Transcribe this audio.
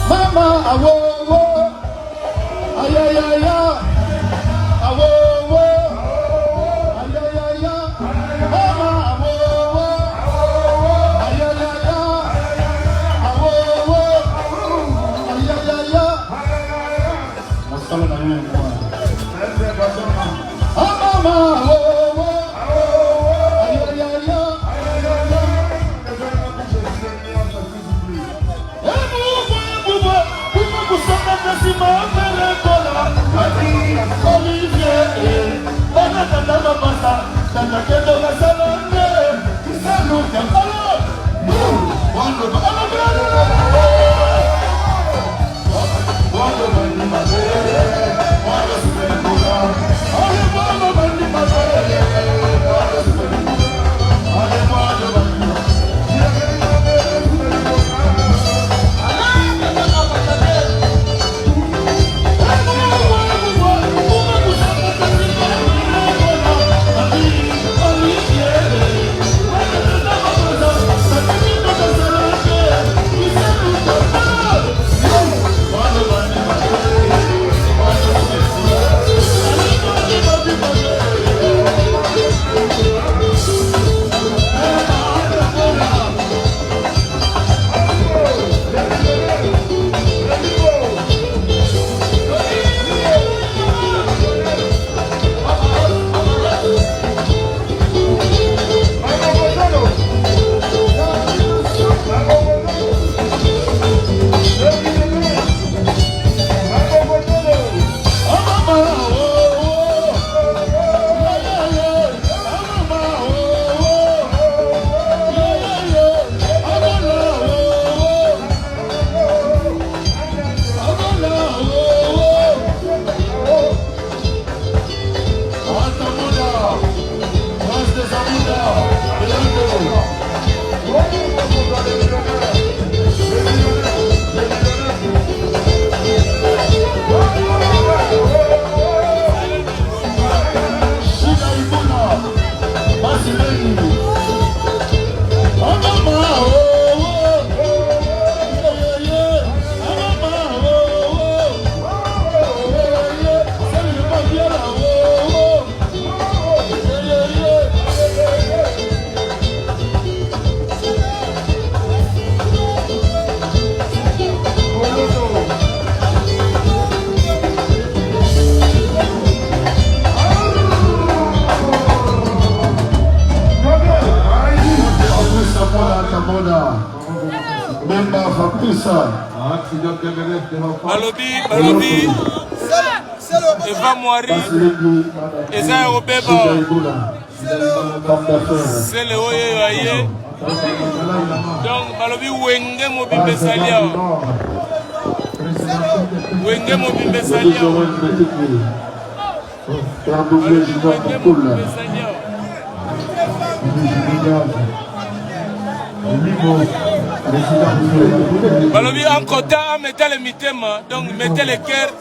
Mama, awo, ayayaya, awo, ayayaya, mama, awo, ayayaya, awo, ayayaya. Masala na yeye kwa. Mama, awo, ayayaya. Balobi Eva Moari Eza Robeba C'est le Oye Aye donc Balobi Wenge Mobimbe Salia Wenge Mobimbe Salia Balobi en quota mettez les mitema donc mettez les cœurs